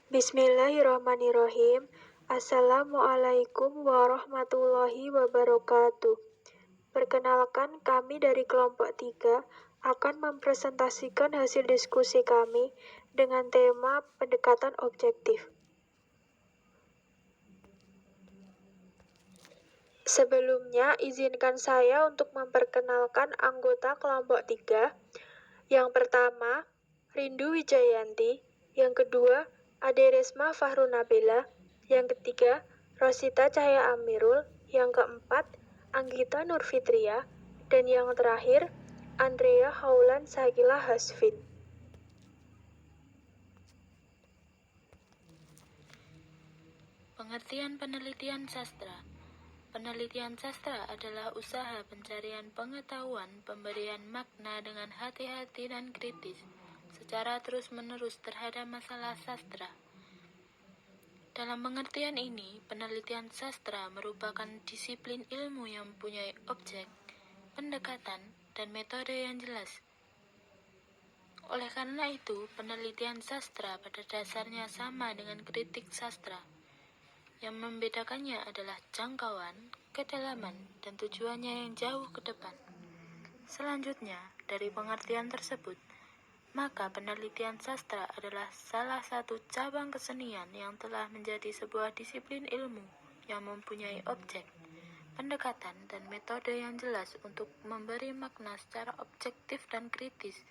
Bismillahirrahmanirrahim. Assalamualaikum warahmatullahi wabarakatuh. Perkenalkan, kami dari kelompok 3 akan mempresentasikan hasil diskusi kami dengan tema pendekatan objektif. Sebelumnya, izinkan saya untuk memperkenalkan anggota kelompok 3. Yang pertama, Rindu Wijayanti. Yang kedua, Ade Resma Fahrunabela. Yang ketiga, Rosita Cahaya Amirul. Yang keempat, Anggita Nurfitria. Dan yang terakhir, Andrea Haulan Sakila Hasfit. Pengertian penelitian sastra. Penelitian sastra adalah usaha pencarian pengetahuan, pemberian makna dengan hati-hati dan kritis, secara terus-menerus terhadap masalah sastra. Dalam pengertian ini, penelitian sastra merupakan disiplin ilmu yang mempunyai objek, pendekatan, dan metode yang jelas. Oleh karena itu, penelitian sastra pada dasarnya sama dengan kritik sastra. Yang membedakannya adalah jangkauan, kedalaman, dan tujuannya yang jauh ke depan. Selanjutnya, dari pengertian tersebut, maka penelitian sastra adalah salah satu cabang kesenian yang telah menjadi sebuah disiplin ilmu yang mempunyai objek, pendekatan, dan metode yang jelas untuk memberi makna secara objektif dan kritis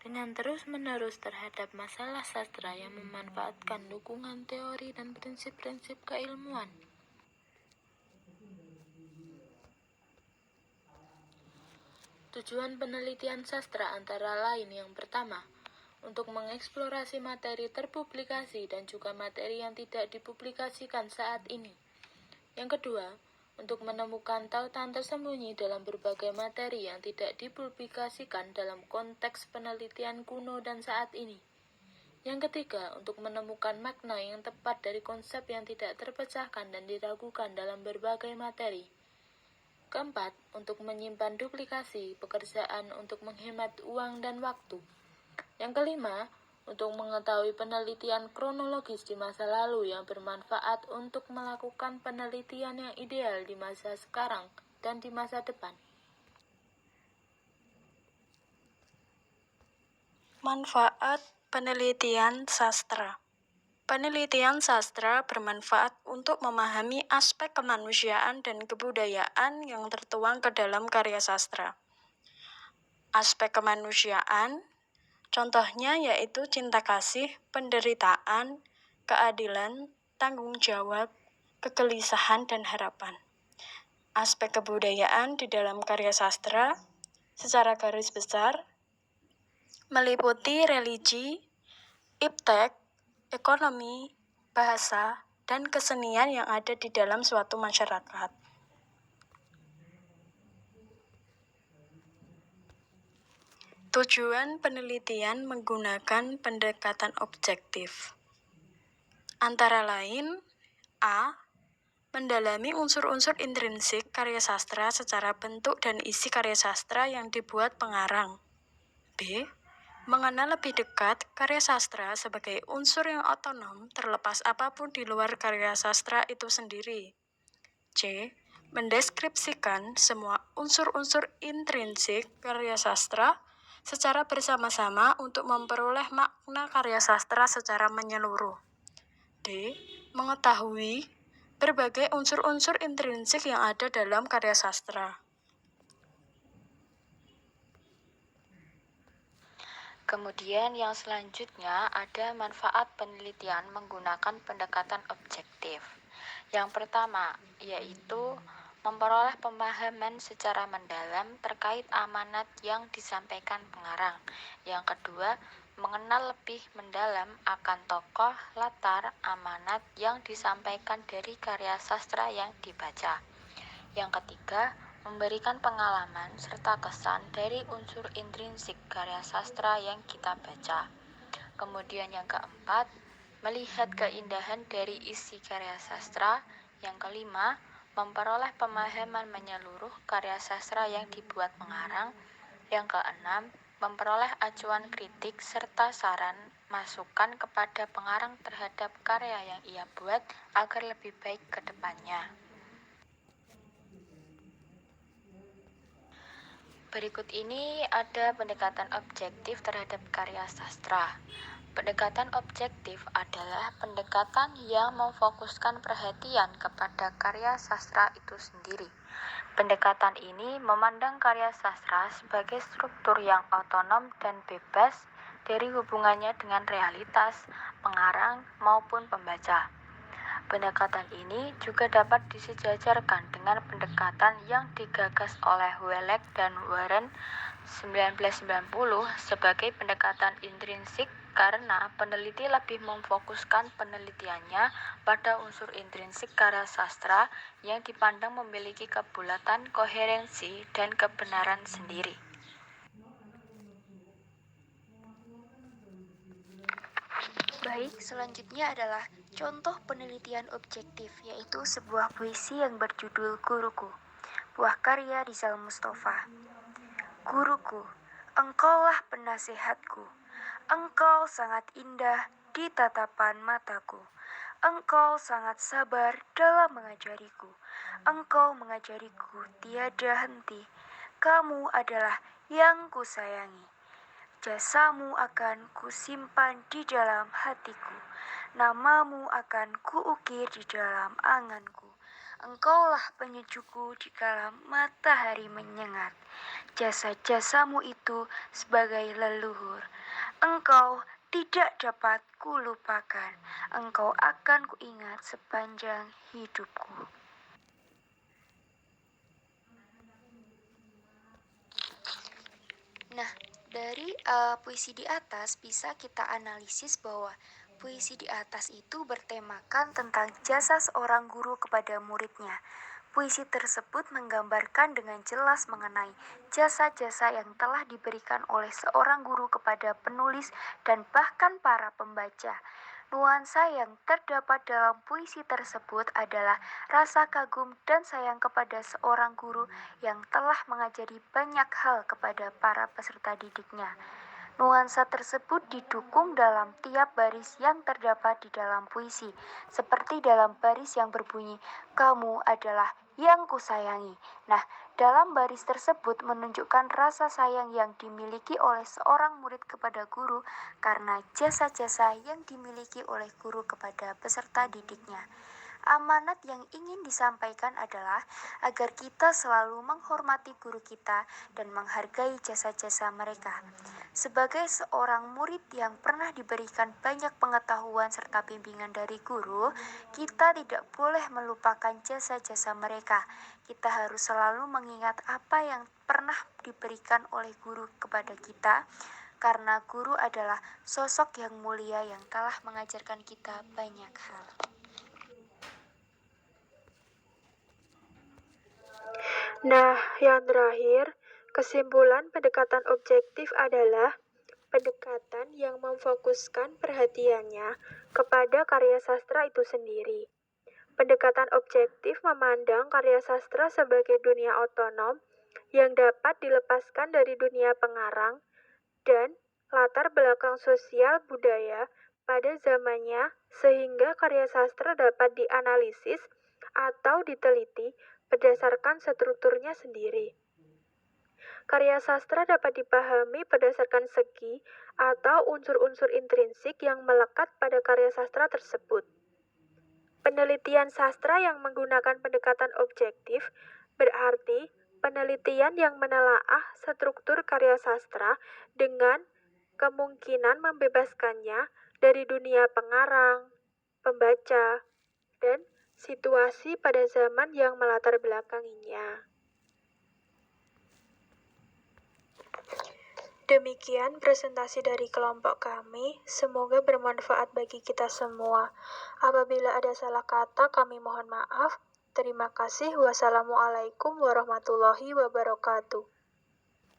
dengan terus-menerus terhadap masalah sastra yang memanfaatkan dukungan teori dan prinsip-prinsip keilmuan. Tujuan penelitian sastra antara lain yang pertama, untuk mengeksplorasi materi terpublikasi dan juga materi yang tidak dipublikasikan saat ini. Yang kedua, untuk menemukan tautan tersembunyi dalam berbagai materi yang tidak dipublikasikan dalam konteks penelitian kuno dan saat ini. Yang ketiga, untuk menemukan makna yang tepat dari konsep yang tidak terpecahkan dan diragukan dalam berbagai materi. Keempat, untuk menyimpan duplikasi pekerjaan untuk menghemat uang dan waktu. Yang kelima, untuk mengetahui penelitian kronologis di masa lalu yang bermanfaat untuk melakukan penelitian yang ideal di masa sekarang dan di masa depan. Manfaat penelitian sastra. Penelitian sastra bermanfaat untuk memahami aspek kemanusiaan dan kebudayaan yang tertuang ke dalam karya sastra. Aspek kemanusiaan, contohnya yaitu cinta kasih, penderitaan, keadilan, tanggung jawab, kegelisahan, dan harapan. Aspek kebudayaan di dalam karya sastra, secara garis besar, meliputi religi, iptek, ekonomi, bahasa, dan kesenian yang ada di dalam suatu masyarakat. Tujuan penelitian menggunakan pendekatan objektif. Antara lain, A. Mendalami unsur-unsur intrinsik karya sastra secara bentuk dan isi karya sastra yang dibuat pengarang. B. Mengenal lebih dekat karya sastra sebagai unsur yang otonom terlepas apapun di luar karya sastra itu sendiri. C. Mendeskripsikan semua unsur-unsur intrinsik karya sastra secara bersama-sama untuk memperoleh makna karya sastra secara menyeluruh. D. Mengetahui berbagai unsur-unsur intrinsik yang ada dalam karya sastra. Kemudian yang selanjutnya ada manfaat penelitian menggunakan pendekatan objektif. Yang pertama yaitu memperoleh pemahaman secara mendalam terkait amanat yang disampaikan pengarang. Yang kedua, mengenal lebih mendalam akan tokoh, latar, amanat yang disampaikan dari karya sastra yang dibaca. Yang ketiga, memberikan pengalaman serta kesan dari unsur intrinsik karya sastra yang kita baca. Kemudian yang keempat, melihat keindahan dari isi karya sastra. Yang kelima, memperoleh pemahaman menyeluruh karya sastra yang dibuat pengarang. Yang keenam, memperoleh acuan kritik serta saran masukan kepada pengarang terhadap karya yang ia buat agar lebih baik ke depannya. Berikut ini ada pendekatan objektif terhadap karya sastra. Pendekatan objektif adalah pendekatan yang memfokuskan perhatian kepada karya sastra itu sendiri. Pendekatan ini memandang karya sastra sebagai struktur yang otonom dan bebas dari hubungannya dengan realitas, pengarang, maupun pembaca. Pendekatan ini juga dapat disejajarkan dengan pendekatan yang digagas oleh Welek dan Warren 1990 sebagai pendekatan intrinsik karena peneliti lebih memfokuskan penelitiannya pada unsur intrinsik karya sastra yang dipandang memiliki kebulatan, koherensi, dan kebenaran sendiri. Baik, selanjutnya adalah contoh penelitian objektif, yaitu sebuah puisi yang berjudul Guruku, buah karya Rizal Mustafa. Guruku, engkaulah penasehatku. Engkau sangat indah di tatapan mataku. Engkau sangat sabar dalam mengajariku. Engkau mengajariku tiada henti. Kamu adalah yang kusayangi. Jasamu akan kusimpan di dalam hatiku. Namamu akan kuukir di dalam anganku. Engkaulah penyejukku di kala matahari menyengat. Jasa-jasamu itu sebagai leluhur. Engkau tidak dapat kulupakan. Engkau akan kuingat sepanjang hidupku. Nah, dari puisi di atas bisa kita analisis bahwa puisi di atas itu bertemakan tentang jasa seorang guru kepada muridnya. Puisi tersebut menggambarkan dengan jelas mengenai jasa-jasa yang telah diberikan oleh seorang guru kepada penulis dan bahkan para pembaca. Nuansa yang terdapat dalam puisi tersebut adalah rasa kagum dan sayang kepada seorang guru yang telah mengajari banyak hal kepada para peserta didiknya. Nuansa tersebut didukung dalam tiap baris yang terdapat di dalam puisi, seperti dalam baris yang berbunyi, "Kamu adalah yang kusayangi." Nah, dalam baris tersebut menunjukkan rasa sayang yang dimiliki oleh seorang murid kepada guru karena jasa-jasa yang dimiliki oleh guru kepada peserta didiknya. Amanat yang ingin disampaikan adalah agar kita selalu menghormati guru kita dan menghargai jasa-jasa mereka. Sebagai seorang murid yang pernah diberikan banyak pengetahuan serta bimbingan dari guru, kita tidak boleh melupakan jasa-jasa mereka. Kita harus selalu mengingat apa yang pernah diberikan oleh guru kepada kita, karena guru adalah sosok yang mulia yang telah mengajarkan kita banyak hal. Nah, yang terakhir, kesimpulan pendekatan objektif adalah pendekatan yang memfokuskan perhatiannya kepada karya sastra itu sendiri. Pendekatan objektif memandang karya sastra sebagai dunia otonom yang dapat dilepaskan dari dunia pengarang dan latar belakang sosial budaya pada zamannya sehingga karya sastra dapat dianalisis atau diteliti berdasarkan strukturnya sendiri. Karya sastra dapat dipahami berdasarkan segi atau unsur-unsur intrinsik yang melekat pada karya sastra tersebut. Penelitian sastra yang menggunakan pendekatan objektif berarti penelitian yang menelaah struktur karya sastra dengan kemungkinan membebaskannya dari dunia pengarang, pembaca, dan situasi pada zaman yang melatar belakanginya. Demikian presentasi dari kelompok kami, semoga bermanfaat bagi kita semua. Apabila ada salah kata, kami mohon maaf. Terima kasih. Wassalamualaikum warahmatullahi wabarakatuh.